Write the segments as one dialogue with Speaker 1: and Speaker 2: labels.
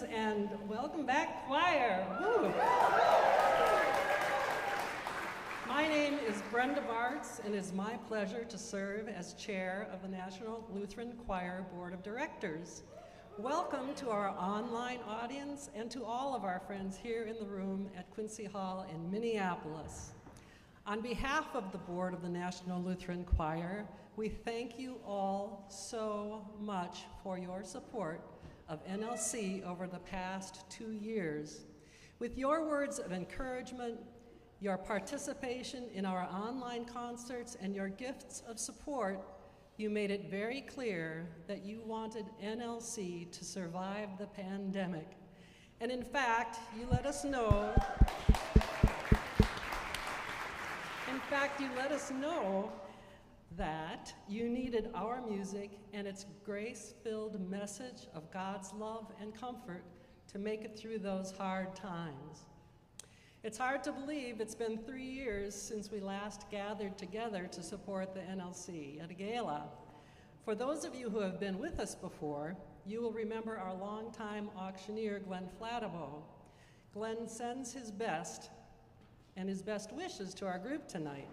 Speaker 1: friends, and welcome back, choir. Woo. My name is Brenda Bartz, and it's my pleasure to serve as chair of the National Lutheran Choir Board of Directors. Welcome to our online audience and to all of our friends here in the room at Quincy Hall in Minneapolis. On behalf of the board of the National Lutheran Choir, we thank you all so much for your support of NLC over the past 2 years. With your words of encouragement, your participation in our online concerts, and your gifts of support, you made it very clear that you wanted NLC to survive the pandemic. And in fact, you let us know that you needed our music and its grace-filled message of God's love and comfort to make it through those hard times. It's hard to believe it's been 3 years since we last gathered together to support the NLC at a gala. For those of you who have been with us before, you will remember our longtime auctioneer, Glenn Flattabo. Glenn sends his best and his best wishes to our group tonight.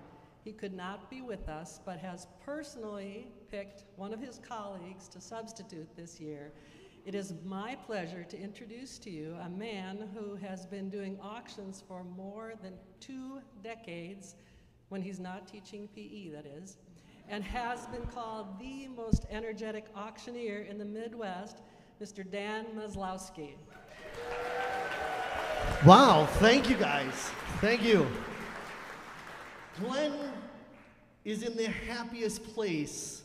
Speaker 1: He could not be with us, but has personally picked one of his colleagues to substitute this year. It is my pleasure to introduce to you a man who has been doing auctions for more than 2 decades, when he's not teaching PE, that is, and has been called the most energetic auctioneer in the Midwest, Mr. Dan Maslowski.
Speaker 2: Wow, thank you guys. Thank you. Glenn is in the happiest place,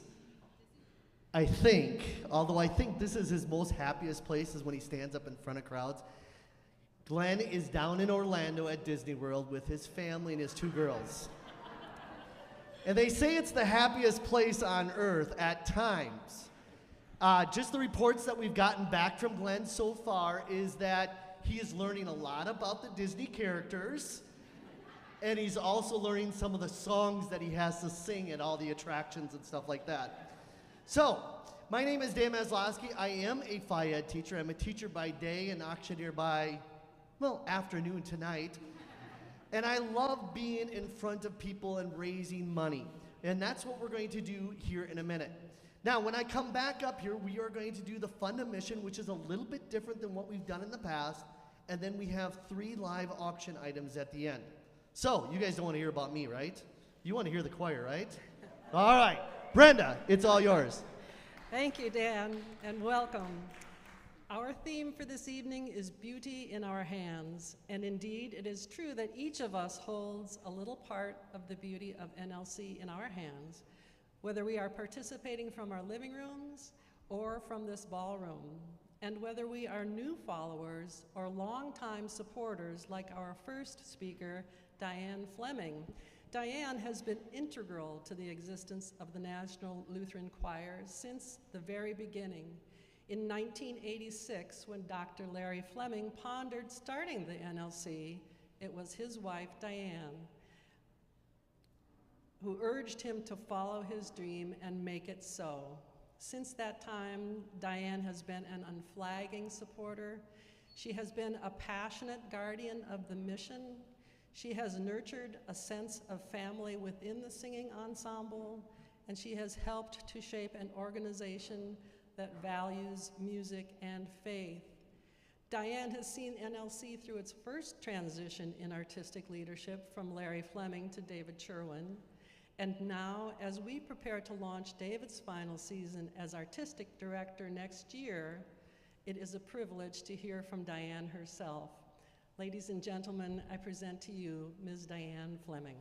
Speaker 2: I think, although I think this is his most happiest place is when he stands up in front of crowds. Glenn is down in Orlando at Disney World with his family and his 2 girls. And they say it's the happiest place on earth at times. Just the reports that we've gotten back from Glenn so far is that he is learning a lot about the Disney characters, and he's also learning some of the songs that he has to sing at all the attractions and stuff like that. So, my name is Dan Maslowski. I am a Phi Ed teacher. I'm a teacher by day and auctioneer by, well, afternoon tonight. And I love being in front of people and raising money. And that's what we're going to do here in a minute. Now, when I come back up here, we are going to do the Fund a Mission, which is a little bit different than what we've done in the past. And then we have 3 live auction items at the end. So, you guys don't want to hear about me, right? You want to hear the choir, right? All right. Brenda, it's all yours.
Speaker 1: Thank you, Dan, and welcome. Our theme for this evening is beauty in our hands, and indeed it is true that each of us holds a little part of the beauty of NLC in our hands, whether we are participating from our living rooms or from this ballroom, and whether we are new followers or longtime supporters like our first speaker, Diane Fleming. Diane has been integral to the existence of the National Lutheran Choir since the very beginning. In 1986, when Dr. Larry Fleming pondered starting the NLC, it was his wife, Diane, who urged him to follow his dream and make it so. Since that time, Diane has been an unflagging supporter. She has been a passionate guardian of the mission. She has nurtured a sense of family within the singing ensemble, and she has helped to shape an organization that values music and faith. Diane has seen NLC through its first transition in artistic leadership from Larry Fleming to David Cherwien, and now, as we prepare to launch David's final season as artistic director next year, it is a privilege to hear from Diane herself. Ladies and gentlemen, I present to you Ms. Diane Fleming.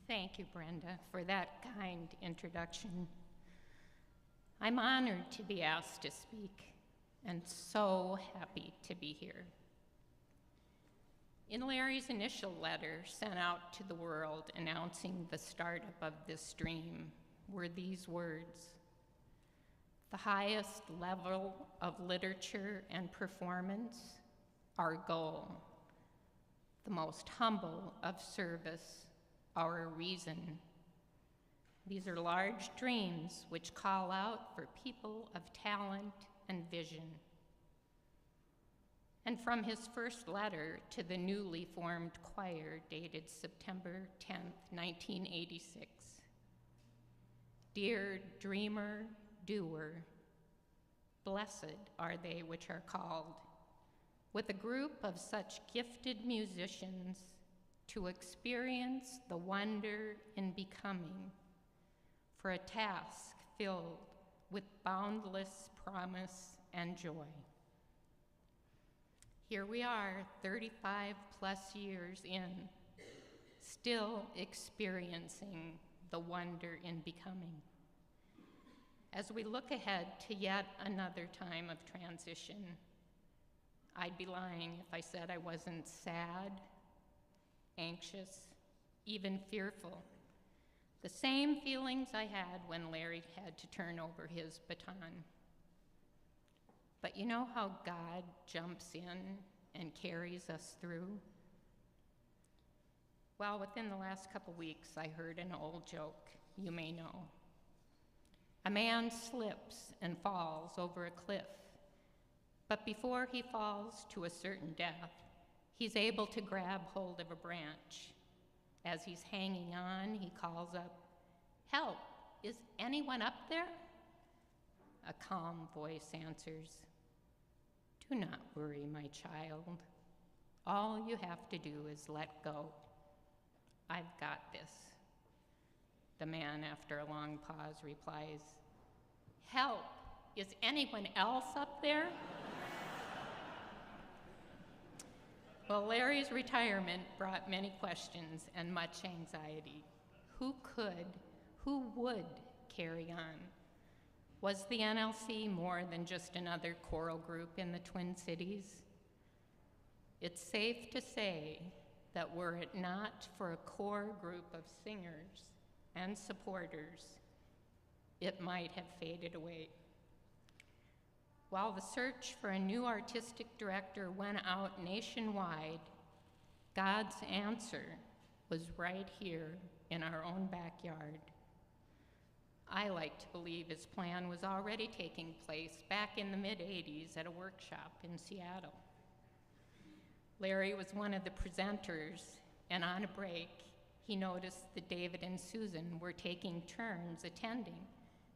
Speaker 3: Thank you, Brenda, for that kind introduction. I'm honored to be asked to speak and so happy to be here. In Larry's initial letter sent out to the world announcing the startup of this dream were these words: the highest level of literature and performance, our goal, the most humble of service, our reason. These are large dreams which call out for people of talent and vision. And from his first letter to the newly formed choir, dated September 10th, 1986, "Dear dreamer, doer, blessed are they which are called, with a group of such gifted musicians, to experience the wonder in becoming, for a task filled with boundless promise and joy." Here we are, 35 plus years in, still experiencing the wonder in becoming. As we look ahead to yet another time of transition, I'd be lying if I said I wasn't sad, anxious, even fearful. The same feelings I had when Larry had to turn over his baton. But you know how God jumps in and carries us through? Well, within the last couple weeks, I heard an old joke you may know. A man slips and falls over a cliff, but before he falls to a certain death, he's able to grab hold of a branch. As he's hanging on, he calls up, "Help, is anyone up there?" A calm voice answers, "Do not worry, my child. All you have to do is let go. I've got this." The man, after a long pause, replies, "Help, is anyone else up there?" Well, Larry's retirement brought many questions and much anxiety. Who would carry on? Was the NLC more than just another choral group in the Twin Cities? It's safe to say that were it not for a core group of singers and supporters, it might have faded away. While the search for a new artistic director went out nationwide, God's answer was right here in our own backyard. I like to believe his plan was already taking place back in the mid-'80s at a workshop in Seattle. Larry was one of the presenters, and on a break, he noticed that David and Susan were taking turns attending,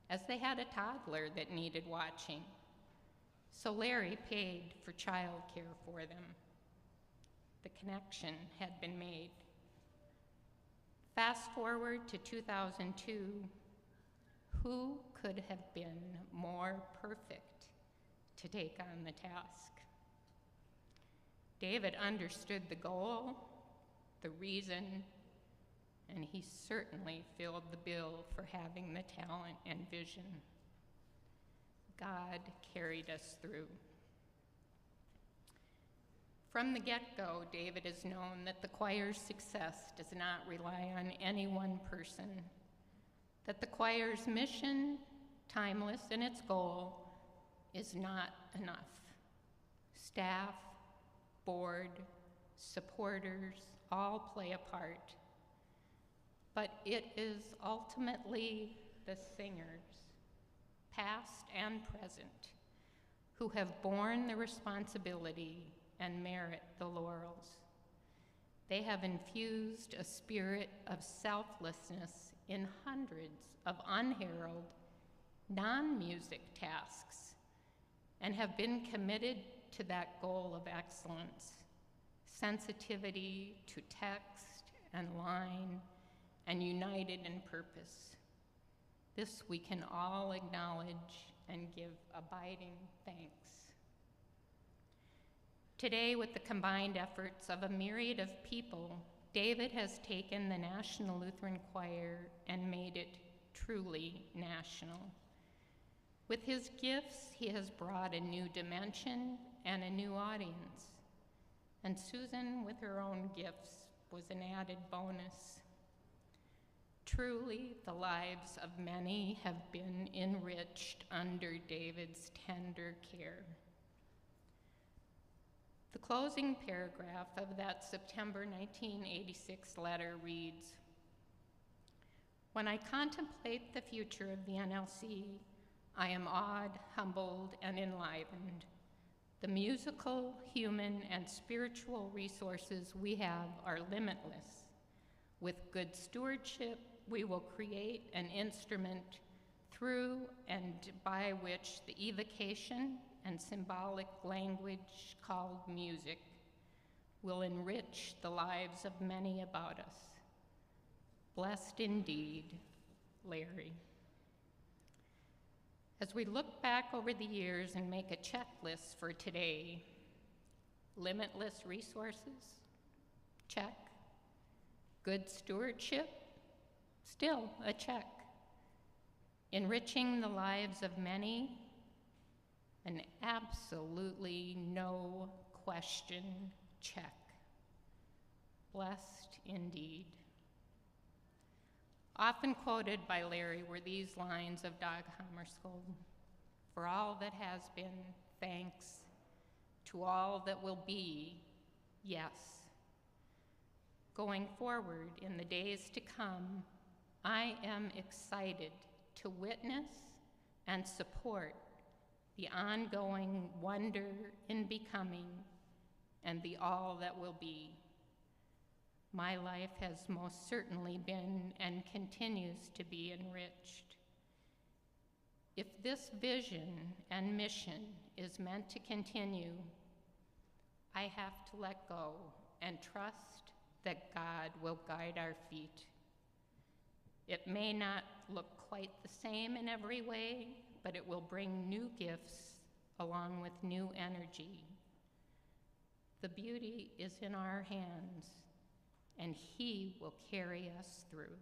Speaker 3: as they had a toddler that needed watching. So Larry paid for childcare for them. The connection had been made. Fast forward to 2002, who could have been more perfect to take on the task? David understood the goal, the reason, and he certainly filled the bill for having the talent and vision. God carried us through. From the get-go, David has known that the choir's success does not rely on any one person, that the choir's mission, timeless in its goal, is not enough. Staff, board, supporters all play a part, but it is ultimately the singers, past and present, who have borne the responsibility and merit the laurels. They have infused a spirit of selflessness in hundreds of unheralded, non-music tasks, and have been committed to that goal of excellence, sensitivity to text and line, and united in purpose. This we can all acknowledge and give abiding thanks. Today, with the combined efforts of a myriad of people, David has taken the National Lutheran Choir and made it truly national. With his gifts, he has brought a new dimension and a new audience. And Susan, with her own gifts, was an added bonus. Truly, the lives of many have been enriched under David's tender care. The closing paragraph of that September 1986 letter reads, "When I contemplate the future of the NLC, I am awed, humbled, and enlivened. The musical, human, and spiritual resources we have are limitless. With good stewardship, we will create an instrument through and by which the evocation and symbolic language called music will enrich the lives of many about us. Blessed indeed, Larry." As we look back over the years and make a checklist for today, limitless resources, check. Good stewardship, still a check. Enriching the lives of many, an absolutely no question check. Blessed indeed. Often quoted by Larry were these lines of Dag Hammarskjöld: "For all that has been, thanks. To all that will be, yes." Going forward in the days to come, I am excited to witness and support the ongoing wonder in becoming and the all that will be. My life has most certainly been and continues to be enriched. If this vision and mission is meant to continue, I have to let go and trust that God will guide our feet. It may not look quite the same in every way, but it will bring new gifts along with new energy. The beauty is in our hands, and He will carry us through.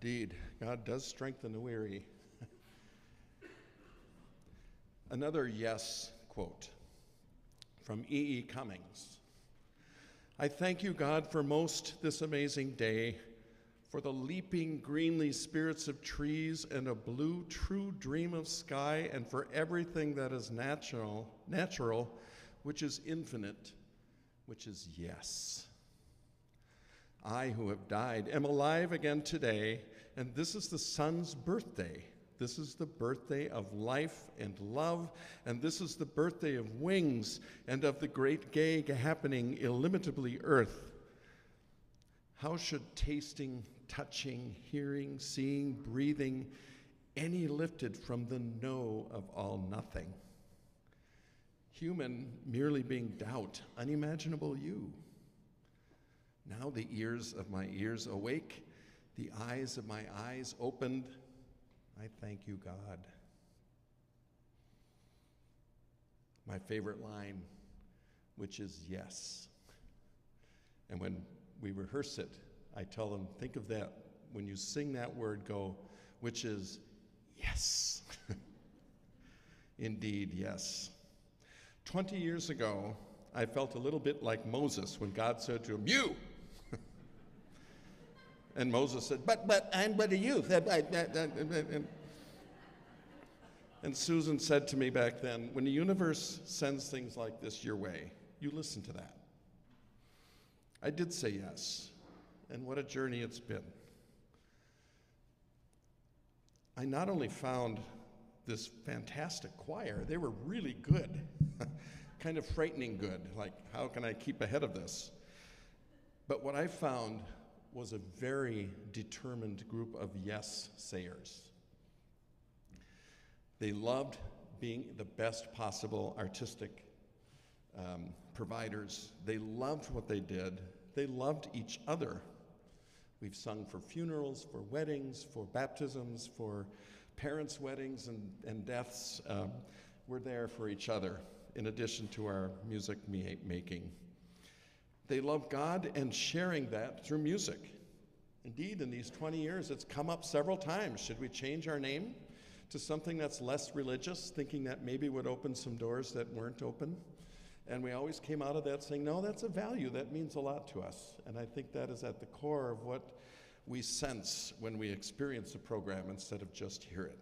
Speaker 4: Indeed, God does strengthen the weary. Another yes quote from E. E. Cummings. I thank you, God, for most this amazing day, for the leaping greenly spirits of trees and a blue true dream of sky, and for everything that is natural, which is infinite, which is yes. I, who have died, am alive again today, and this is the sun's birthday. This is the birthday of life and love, and this is the birthday of wings and of the great gay happening illimitably earth. How should tasting, touching, hearing, seeing, breathing, any lifted from the no of all nothing? Human merely being doubt, unimaginable you. Now the ears of my ears awake, the eyes of my eyes opened. I thank you, God. My favorite line, which is yes. And when we rehearse it, I tell them, think of that. When you sing that word, go, which is yes. Indeed, yes. 20 years ago, I felt a little bit like Moses when God said to him, you. And Moses said, but I'm but a youth. And Susan said to me back then, when the universe sends things like this your way, you listen to that. I did say yes, and what a journey it's been. I not only found this fantastic choir, they were really good, kind of frightening good, like how can I keep ahead of this? But what I found was a very determined group of yes-sayers. They loved being the best possible artistic providers. They loved what they did. They loved each other. We've sung for funerals, for weddings, for baptisms, for parents' weddings and deaths. We're there for each other, in addition to our music making. They love God and sharing that through music. Indeed, in these 20 years, it's come up several times. Should we change our name to something that's less religious, thinking that maybe would open some doors that weren't open? And we always came out of that saying, no, that's a value. That means a lot to us. And I think that is at the core of what we sense when we experience a program instead of just hear it.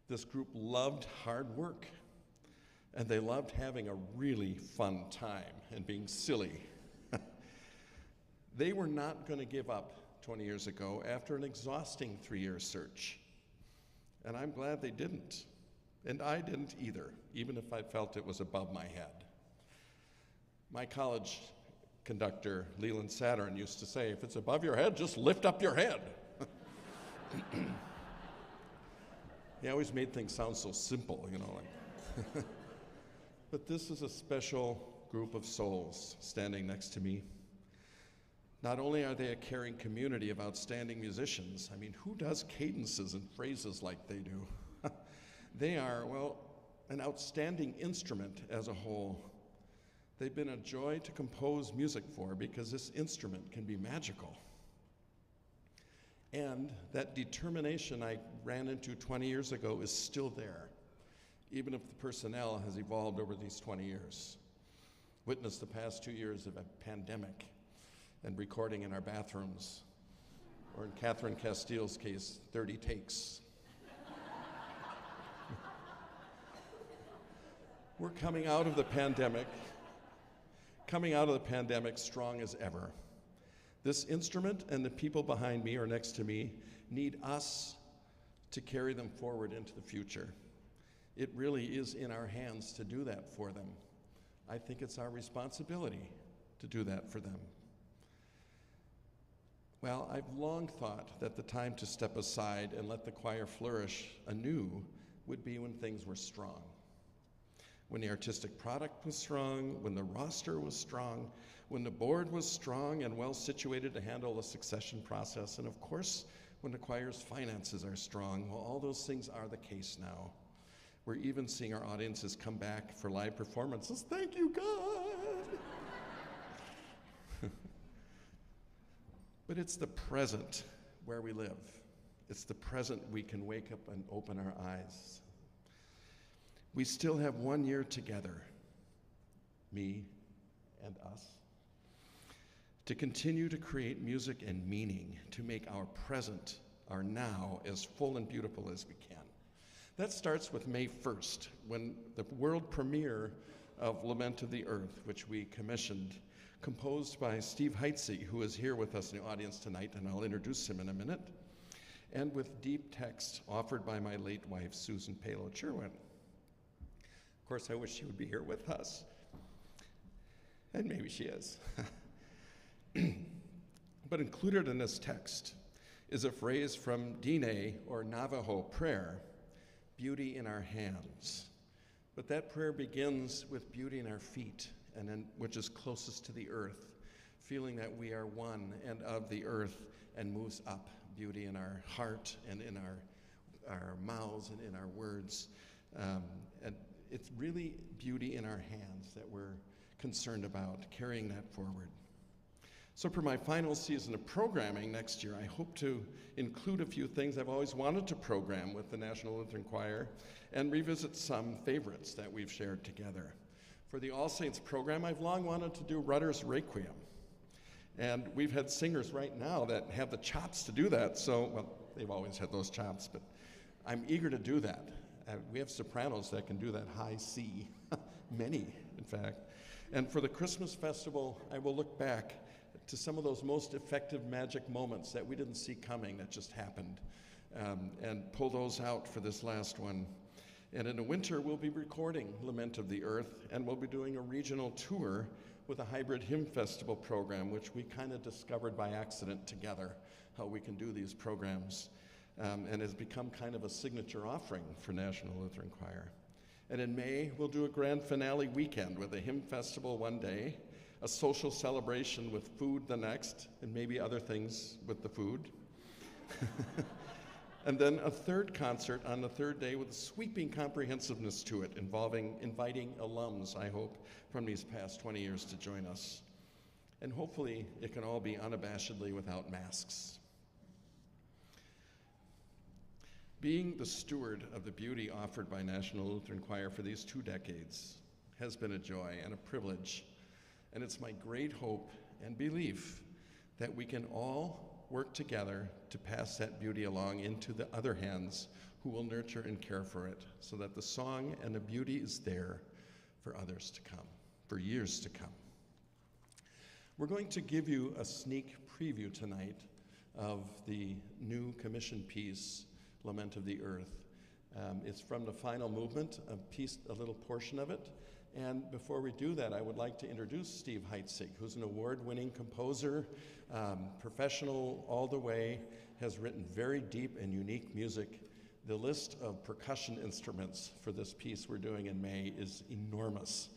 Speaker 4: This group loved hard work. And they loved having a really fun time and being silly. They were not going to give up 20 years ago after an exhausting 3-year search. And I'm glad they didn't. And I didn't either, even if I felt it was above my head. My college conductor, Leland Saturn, used to say, if it's above your head, just lift up your head. He always made things sound so simple, you know, like. But this is a special group of souls standing next to me. Not only are they a caring community of outstanding musicians, I mean, who does cadences and phrases like they do? They are, well, an outstanding instrument as a whole. They've been a joy to compose music for because this instrument can be magical. And that determination I ran into 20 years ago is still there, even if the personnel has evolved over these 20 years. Witness the past 2 years of a pandemic and recording in our bathrooms, or in Catherine Castile's case, 30 takes. We're coming out of the pandemic strong as ever. This instrument and the people behind me or next to me need us to carry them forward into the future. It really is in our hands to do that for them. I think it's our responsibility to do that for them. Well, I've long thought that the time to step aside and let the choir flourish anew would be when things were strong. When the artistic product was strong, when the roster was strong, when the board was strong and well situated to handle the succession process, and of course, when the choir's finances are strong. Well, all those things are the case now. We're even seeing our audiences come back for live performances. Thank you, God! But it's the present where we live. It's the present we can wake up and open our eyes. We still have 1 year together, me and us, to continue to create music and meaning, to make our present, our now, as full and beautiful as we can. That starts with May 1st, when the world premiere of Lament of the Earth, which we commissioned, composed by Steve Heitzig, who is here with us in the audience tonight, and I'll introduce him in a minute, and with deep text offered by my late wife, Susan Palo Cherwien. Of course, I wish she would be here with us, and maybe she is. But included in this text is a phrase from Diné, or Navajo prayer, beauty in our hands. But that prayer begins with beauty in our feet, and then which is closest to the earth, feeling that we are one and of the earth, and moves up, beauty in our heart and in our mouths and in our words. And it's really beauty in our hands that we're concerned about, carrying that forward. So for my final season of programming next year, I hope to include a few things I've always wanted to program with the National Lutheran Choir and revisit some favorites that we've shared together. For the All Saints program, I've long wanted to do Rudder's Requiem. And we've had singers right now that have the chops to do that. So, well, they've always had those chops, but I'm eager to do that. We have sopranos that can do that high C, many, in fact. And for the Christmas festival, I will look back to some of those most effective magic moments that we didn't see coming that just happened, and pull those out for this last one. And in the winter, we'll be recording Lament of the Earth, and we'll be doing a regional tour with a hybrid hymn festival program, which we kind of discovered by accident together, how we can do these programs, and has become kind of a signature offering for National Lutheran Choir. And in May, we'll do a grand finale weekend with a hymn festival one day, a social celebration with food the next, and maybe other things with the food. And then a third concert on the third day with sweeping comprehensiveness to it, inviting alums, I hope, from these past 20 years to join us. And hopefully it can all be unabashedly without masks. Being the steward of the beauty offered by National Lutheran Choir for these 2 decades has been a joy and a privilege. And it's my great hope and belief that we can all work together to pass that beauty along into the other hands who will nurture and care for it, so that the song and the beauty is there for others to come, for years to come. We're going to give you a sneak preview tonight of the new commission piece, Lament of the Earth. It's from the final movement, a little portion of it. And before we do that, I would like to introduce Steve Heitzig, who's an award-winning composer, professional all the way, has written very deep and unique music. The list of percussion instruments for this piece we're doing in May is enormous,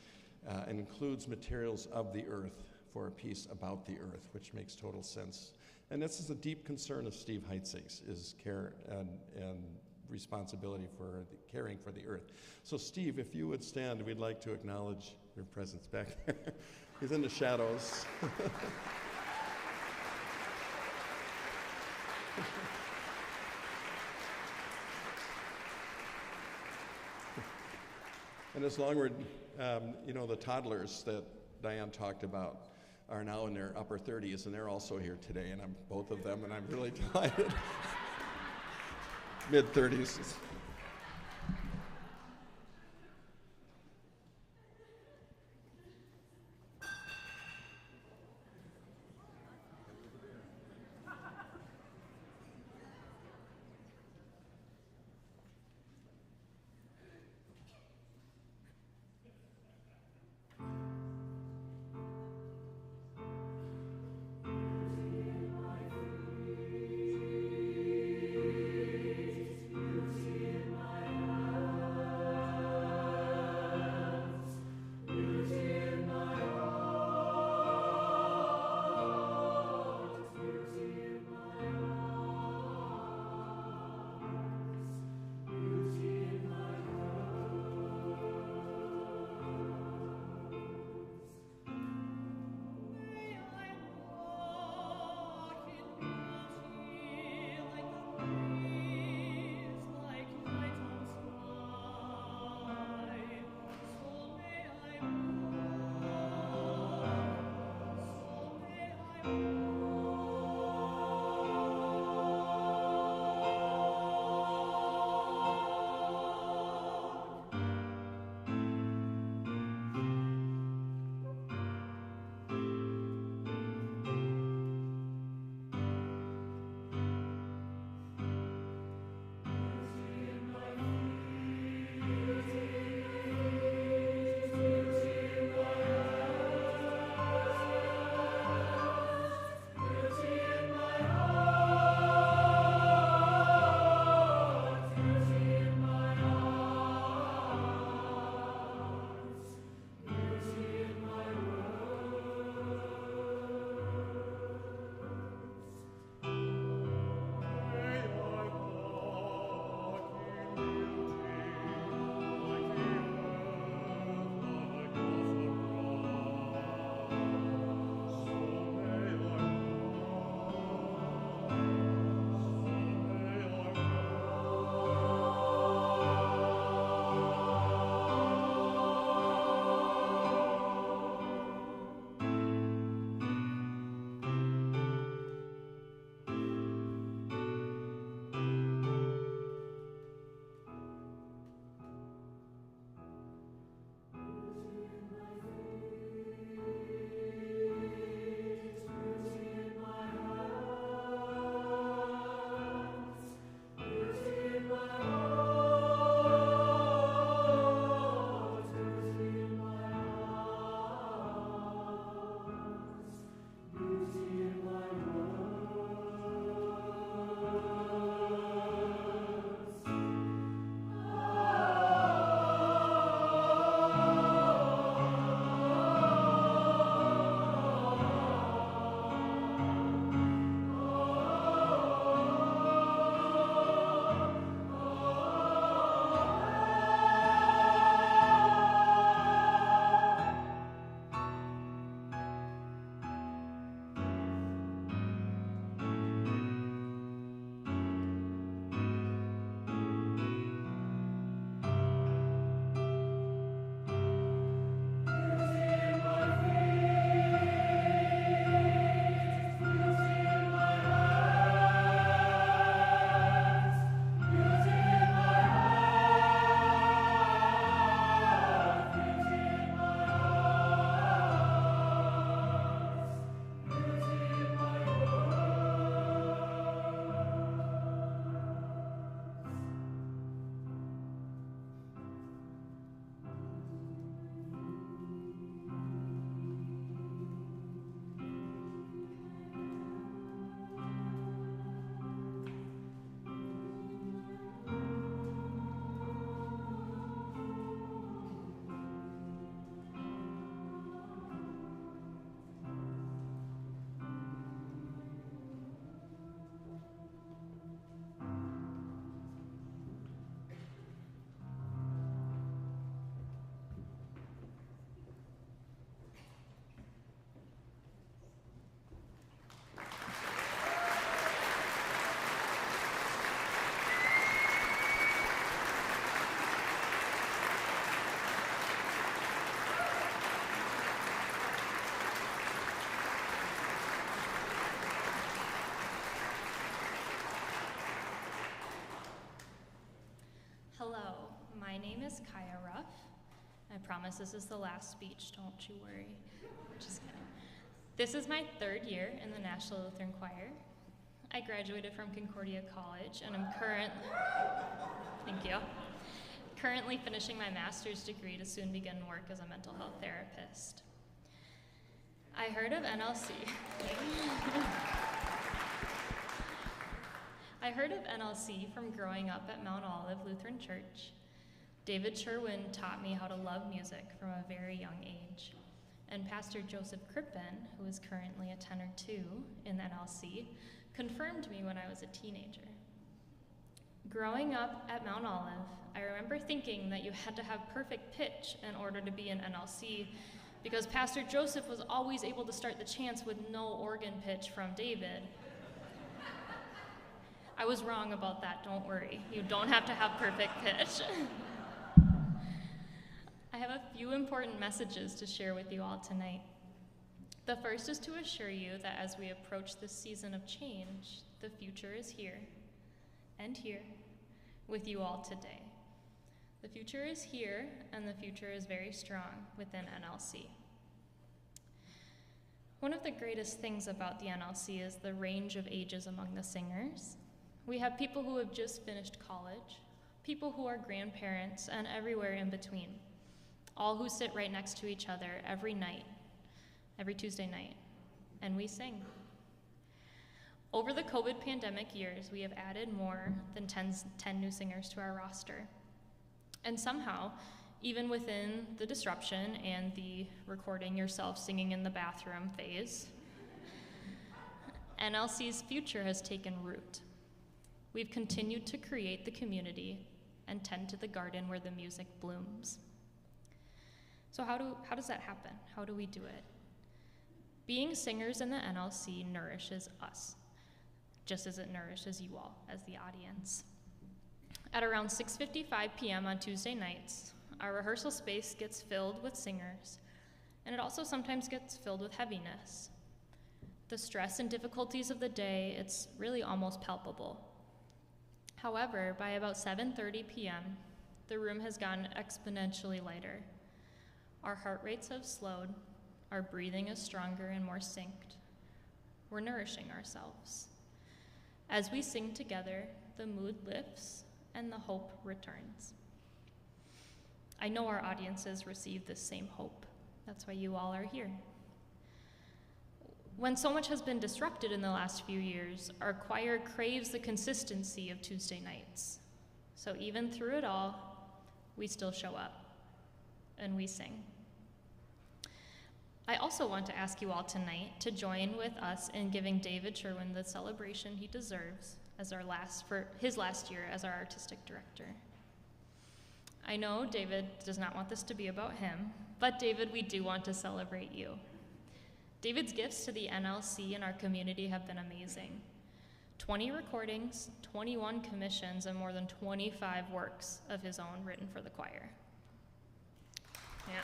Speaker 4: and includes materials of the earth for a piece about the earth, which makes total sense. And this is a deep concern of Steve Heitzig's, is care and responsibility for caring for the earth. So Steve, if you would stand, we'd like to acknowledge your presence back there. He's in the shadows. And as Longward, the toddlers that Diane talked about are now in their upper 30s, and they're also here today, and I'm both of them, and I'm really delighted. Mid-30s.
Speaker 5: See name is Kaiya Ruff. I promise this is the last speech, don't you worry. Just kidding. This is my 3rd year in the National Lutheran Choir. I graduated from Concordia College and I'm currently finishing my master's degree to soon begin work as a mental health therapist. I heard of NLC. I heard of NLC from growing up at Mount Olive Lutheran Church. David Cherwien taught me how to love music from a very young age. And Pastor Joseph Crippen, who is currently a tenor 2 in NLC, confirmed me when I was a teenager. Growing up at Mount Olive, I remember thinking that you had to have perfect pitch in order to be in NLC because Pastor Joseph was always able to start the chants with no organ pitch from David. I was wrong about that, don't worry. You don't have to have perfect pitch. I have a few important messages to share with you all tonight. The first is to assure you that as we approach this season of change, the future is here and here with you all today. The future is here, and the future is very strong within NLC. One of the greatest things about the NLC is the range of ages among the singers. We have people who have just finished college, people who are grandparents, and everywhere in between, all who sit right next to each other every night, every Tuesday night, and we sing. Over the COVID pandemic years, we have added more than 10 new singers to our roster. And somehow, even within the disruption and the recording yourself singing in the bathroom phase, NLC's future has taken root. We've continued to create the community and tend to the garden where the music blooms. So how does that happen? How do we do it? Being singers in the NLC nourishes us, just as it nourishes you all as the audience. At around 6:55 p.m. on Tuesday nights, our rehearsal space gets filled with singers, and it also sometimes gets filled with heaviness. The stress and difficulties of the day, it's really almost palpable. However, by about 7:30 p.m., the room has gotten exponentially lighter. Our heart rates have slowed, our breathing is stronger and more synced. We're nourishing ourselves. As we sing together, the mood lifts and the hope returns. I know our audiences receive this same hope. That's why you all are here. When so much has been disrupted in the last few years, our choir craves the consistency of Tuesday nights. So even through it all, we still show up and we sing. I also want to ask you all tonight to join with us in giving David Cherwien the celebration he deserves as for his last year as our artistic director. I know David does not want this to be about him, but David, we do want to celebrate you. David's gifts to the NLC and our community have been amazing. 20 recordings, 21 commissions, and more than 25 works of his own written for the choir. Yeah.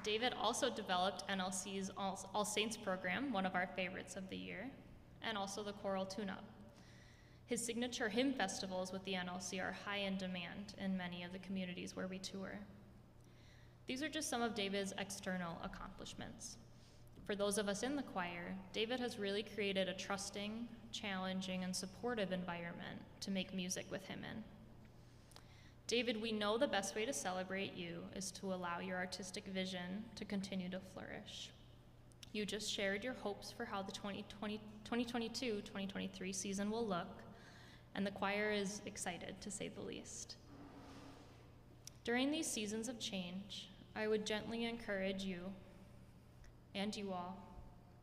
Speaker 5: David also developed NLC's All Saints program, one of our favorites of the year, and also the choral tune-up. His signature hymn festivals with the NLC are high in demand in many of the communities where we tour. These are just some of David's external accomplishments. For those of us in the choir, David has really created a trusting, challenging, and supportive environment to make music with him in. David, we know the best way to celebrate you is to allow your artistic vision to continue to flourish. You just shared your hopes for how the 2022-2023 season will look, and the choir is excited, to say the least. During these seasons of change, I would gently encourage you, and you all,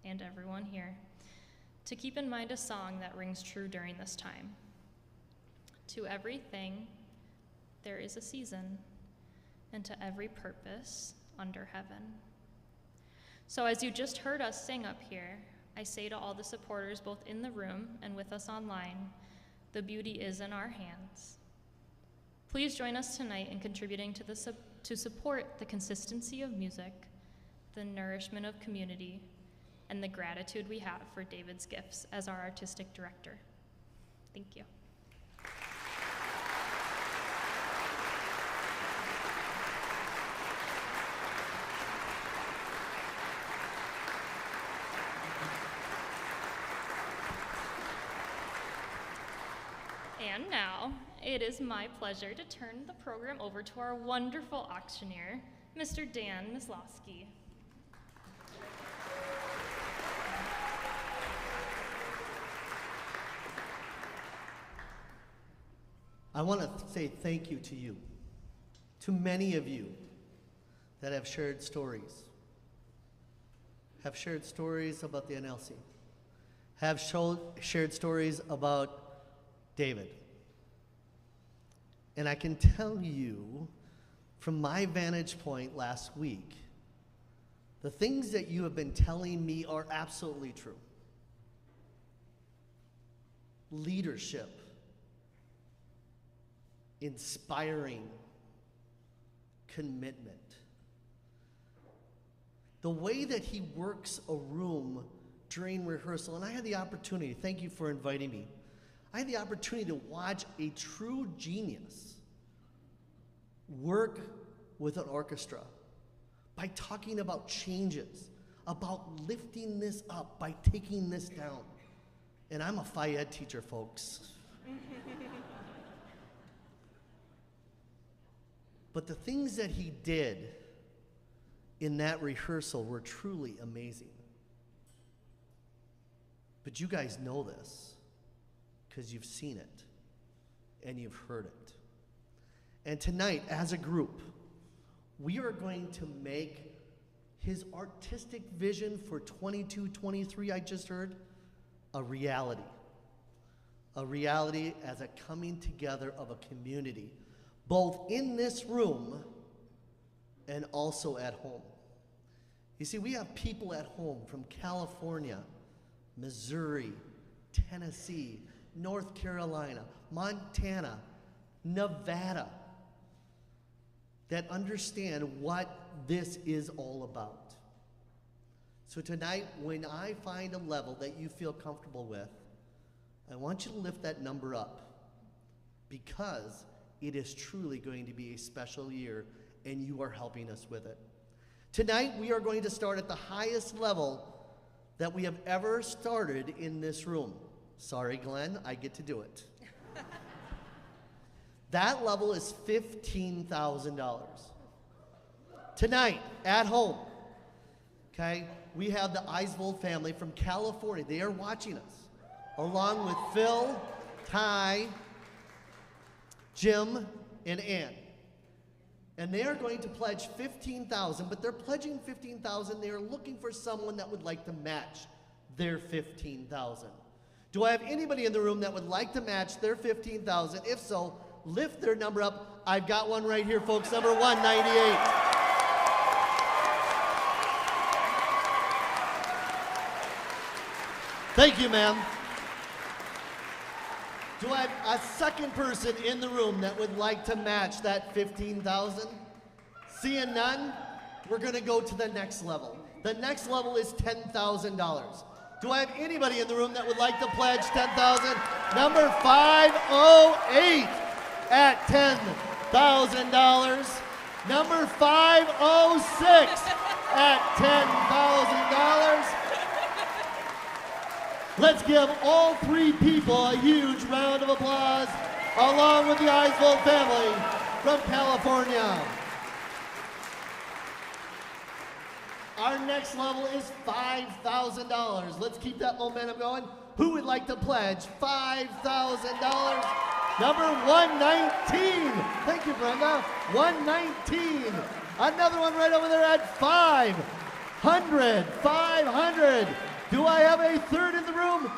Speaker 5: and everyone here, to keep in mind a song that rings true during this time. To everything, there is a season, and to every purpose under heaven. So as you just heard us sing up here, I say to all the supporters both in the room and with us online, the beauty is in our hands. Please join us tonight in contributing to support the consistency of music the nourishment of community, and the gratitude we have for David's gifts as our artistic director. Thank you. And now, it is my pleasure to turn the program over to our wonderful auctioneer, Mr. Dan Mislowski.
Speaker 2: I want to say thank you to you, to many of you that have shared stories about the NLC, have shared stories about David. And I can tell you, from my vantage point last week, the things that you have been telling me are absolutely true. Leadership, inspiring, commitment. The way that he works a room during rehearsal, and I had the opportunity, thank you for inviting me, I had the opportunity to watch a true genius work with an orchestra by talking about changes, about lifting this up, by taking this down. And I'm a Phi Ed teacher, folks. But the things that he did in that rehearsal were truly amazing. But you guys know this because you've seen it and you've heard it. And tonight, as a group, we are going to make his artistic vision for 22-23, I just heard, a reality. A reality as a coming together of a community, both in this room and also at home. You see, we have people at home from California, Missouri, Tennessee, North Carolina, Montana, Nevada, that understand what this is all about. So tonight, when I find a level that you feel comfortable with, I want you to lift that number up, because it is truly going to be a special year, and you are helping us with it. Tonight, we are going to start at the highest level that we have ever started in this room. Sorry, Glenn, I get to do it. That level is $15,000. Tonight, at home, okay, we have the Eisvold family from California. They are watching us, along with Phil, Ty, Jim, and Ann. And they are going to pledge $15,000, but they're pledging $15,000. They are looking for someone that would like to match their $15,000. Do I have anybody in the room that would like to match their $15,000? If so, lift their number up. I've got one right here, folks, number 198. Thank you, ma'am. Do I have a second person in the room that would like to match that $15,000? Seeing none, we're going to go to the next level. The next level is $10,000. Do I have anybody in the room that would like to pledge $10,000? Number 508 at $10,000. Number 506 at $10,000. Let's give all three people a huge round of applause, along with the Eisvold family from California. Our next level is $5,000. Let's keep that momentum going. Who would like to pledge $5,000? Number 119. Thank you, Brenda. 119. Another one right over there at 500. 500. Do I have a third in the room?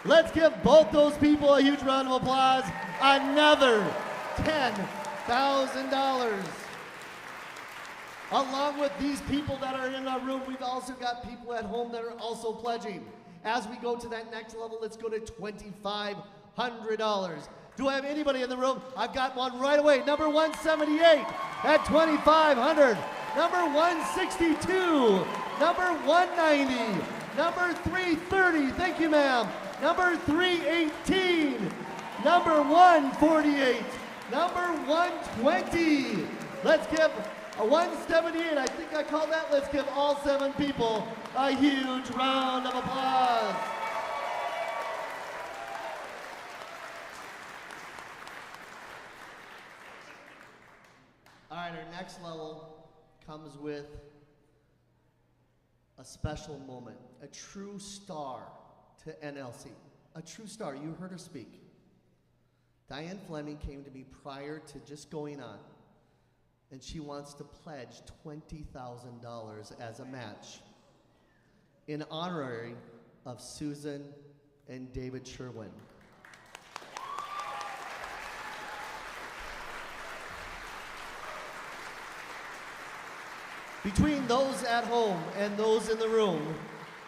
Speaker 2: Let's give both those people a huge round of applause. Another $10,000. Along with these people that are in our room, we've also got people at home that are also pledging. As we go to that next level, let's go to $2,500. Do I have anybody in the room? I've got one right away. Number 178 at $2,500. Number 162. Number 190. Number 330. Thank you, ma'am. Number 318. Number 148. Number 120. Let's give a 178. I think I called that. Let's give all 7 people a huge round of applause. All right, our next level comes with a special moment, a true star to NLC. A true star. You heard her speak. Diane Fleming came to me prior to just going on, and she wants to pledge $20,000 as a match in honorary of Susan and David Cherwien. Between those at home and those in the room,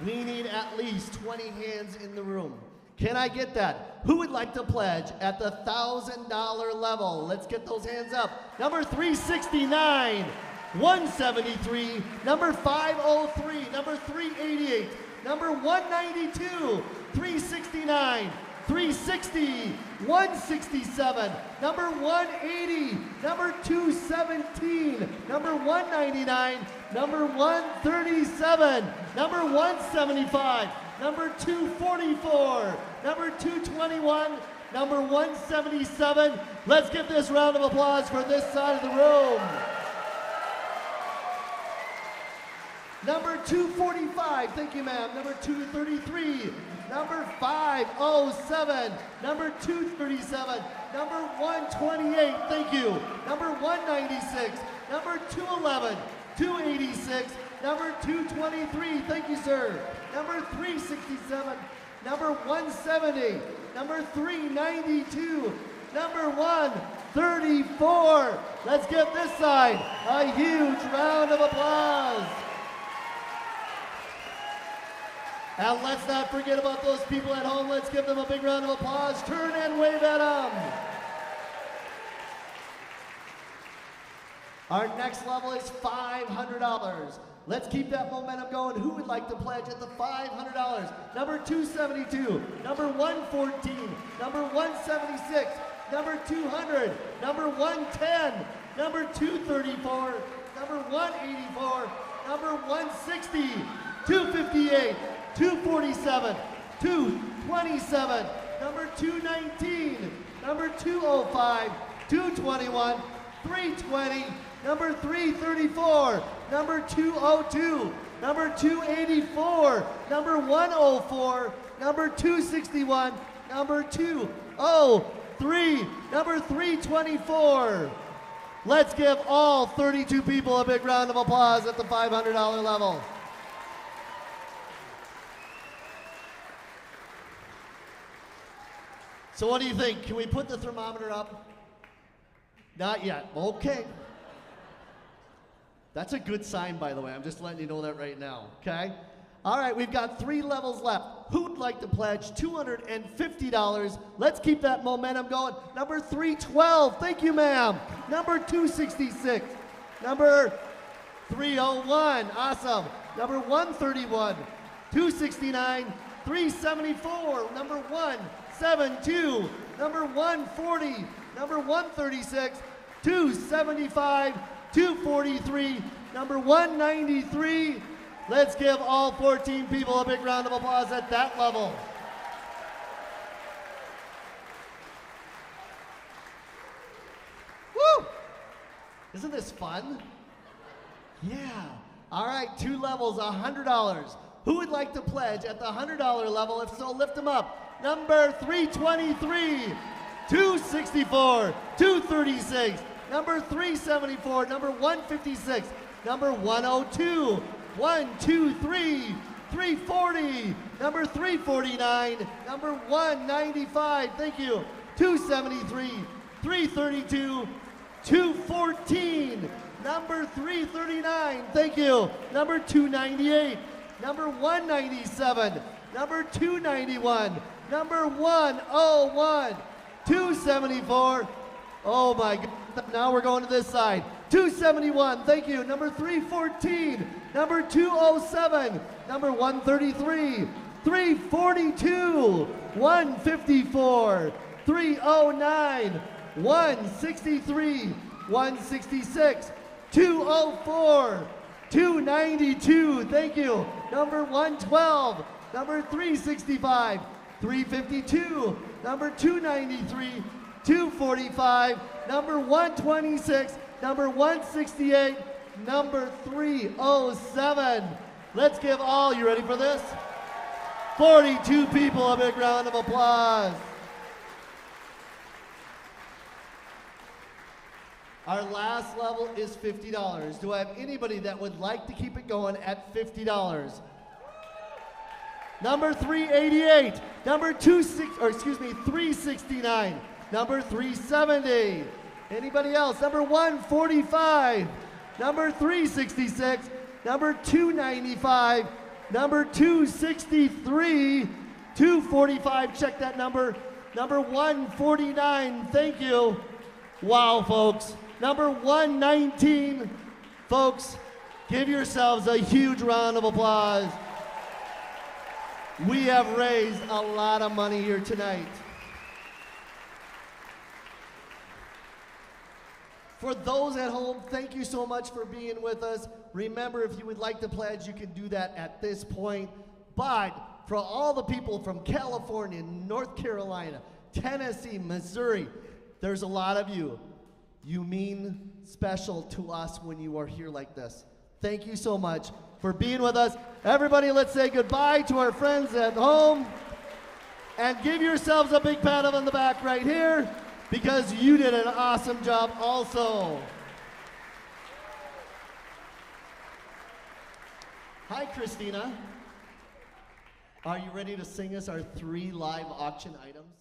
Speaker 2: we need at least 20 hands in the room. Can I get that? Who would like to pledge at the $1,000 level? Let's get those hands up. Number 369, 173, number 503, number 388, number 192, 369, 360, 167, number 180, number 217, number 199, number 137, number 175, number 244, number 221, number 177. Let's give this round of applause for this side of the room. Number 245, thank you, ma'am. Number 233, number 507, number 237, number 128, thank you. Number 196, number 211, 286, number 223, thank you, sir. Number 367, number 170, number 392, number 134. Let's give this side a huge round of applause. And let's not forget about those people at home. Let's give them a big round of applause. Turn and wave at them. Our next level is $500. Let's keep that momentum going. Who would like to pledge at the $500? Number 272, number 114, number 176, number 200, number 110, number 234, number 184, number 160, 258, 247, 227, number 219, number 205, 221, 320, number 334, number 202, number 284, number 104, number 261, number 203, number 324. Let's give all 32 people a big round of applause at the $500 level. So what do you think? Can we put the thermometer up? Not yet. Okay. That's a good sign, by the way. I'm just letting you know that right now, okay? All right, we've got 3 levels left. Who'd like to pledge $250? Let's keep that momentum going. Number 312, thank you, ma'am. Number 266, number 301, awesome. Number 131, 269, 374, number 172, number 140, number 136, 275, 243, number 193. Let's give all 14 people a big round of applause at that level. Woo! Isn't this fun? Yeah. All right, 2 levels, $100. Who would like to pledge at the $100 level? If so, lift them up. Number 323, 264, 236, number 374, number 156, number 102, 123, 340, number 349, number 195, thank you, 273, 332, 214, number 339, thank you, number 298, number 197, number 291, number 101, 274, Oh my God. Now we're going to this side. 271, thank you. Number 314, number 207, number 133, 342, 154, 309, 163, 166, 204, 292, thank you. Number 112, number 365, 352, number 293, 245, number 126, number 168, number 307. Let's give all, you ready for this? 42 people a big round of applause. Our last level is $50. Do I have anybody that would like to keep it going at $50? Number 388, number 369, number 370. Anybody else? Number 145, number 366, number 295, number 263, 245, check that number, number 149, thank you. Wow, folks. Number 119, folks, give yourselves a huge round of applause. We have raised a lot of money here tonight. For those at home, thank you so much for being with us. Remember, if you would like to pledge, you can do that at this point. But for all the people from California, North Carolina, Tennessee, Missouri, there's a lot of you. You mean special to us when you are here like this. Thank you so much for being with us. Everybody, let's say goodbye to our friends at home. And give yourselves a big pat on the back right here, because you did an awesome job also. Hi, Christina. Are you ready to sing us our 3 live auction items?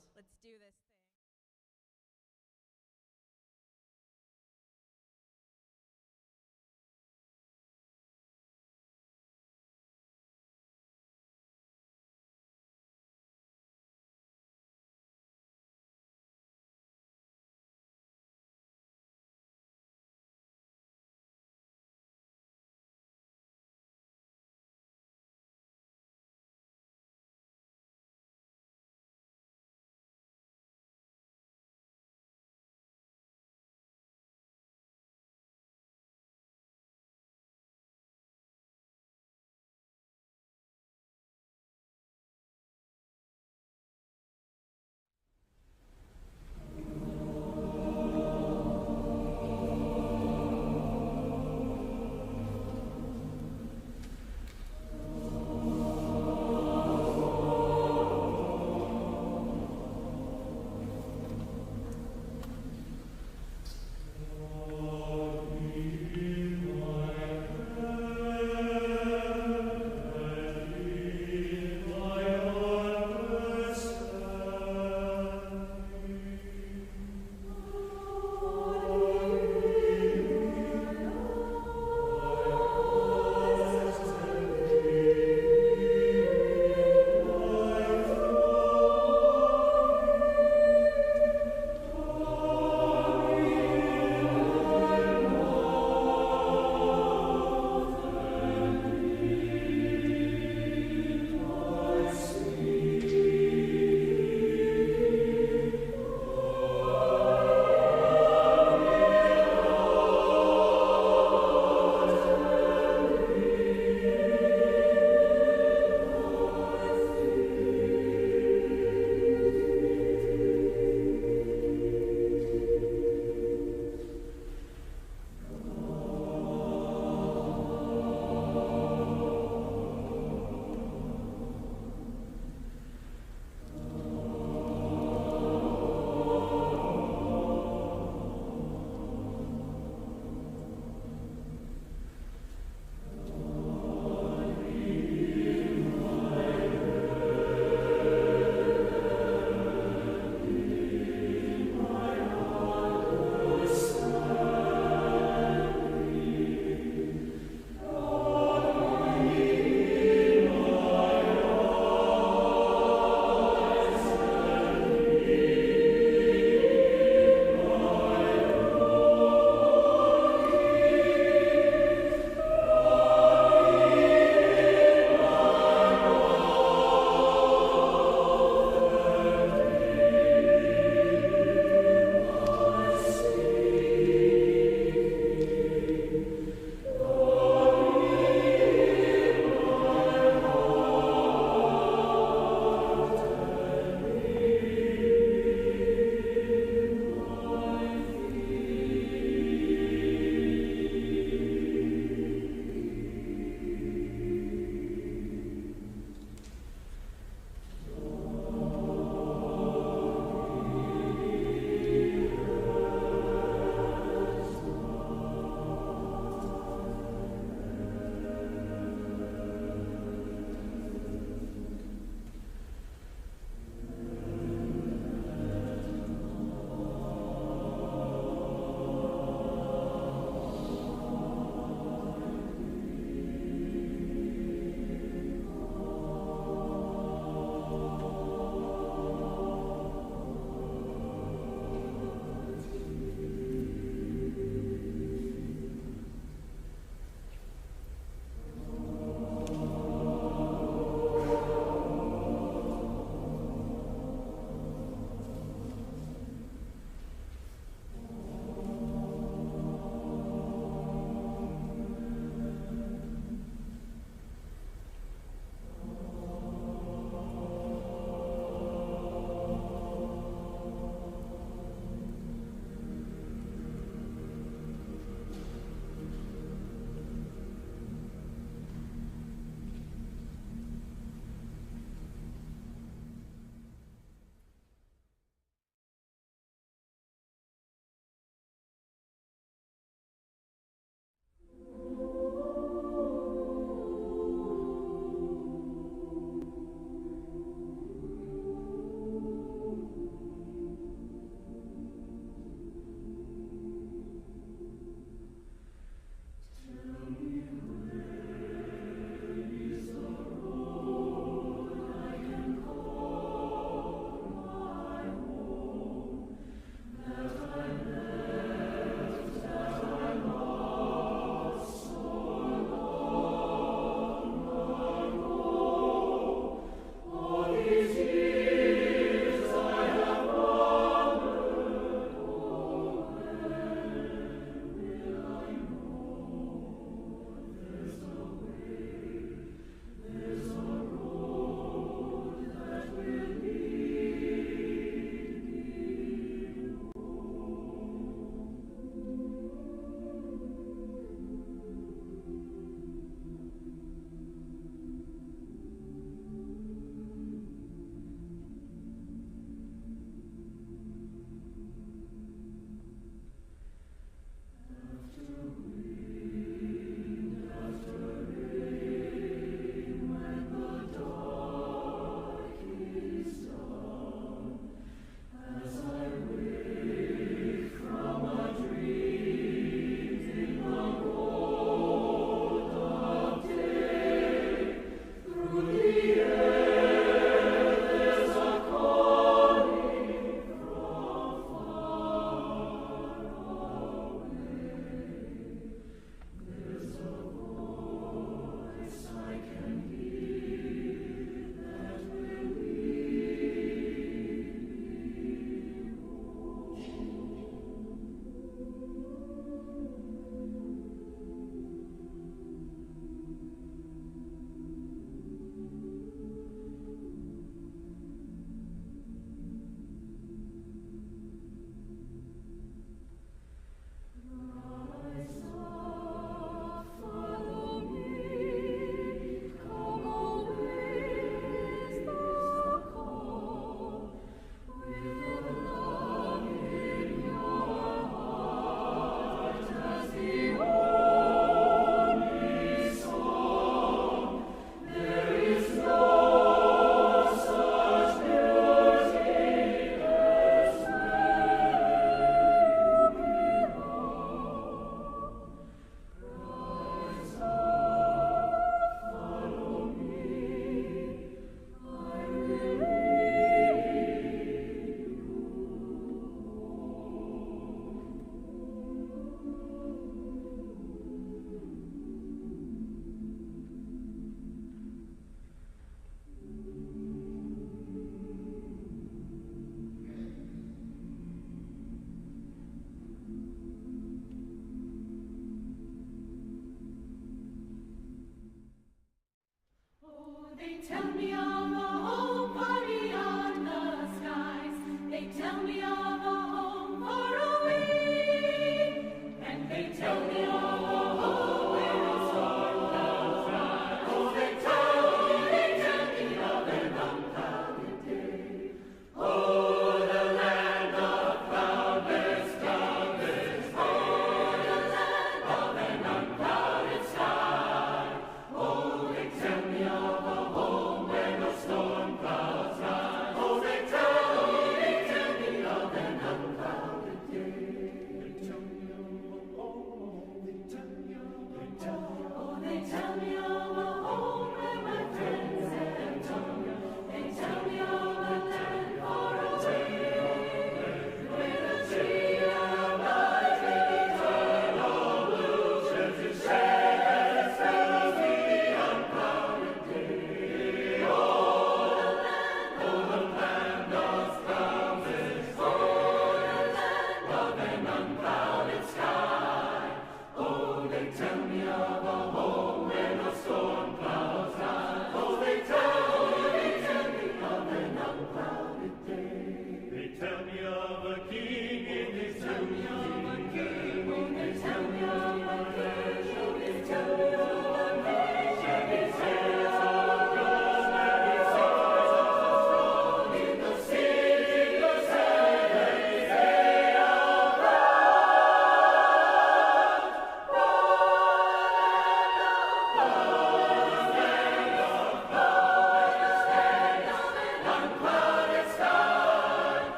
Speaker 6: They tell me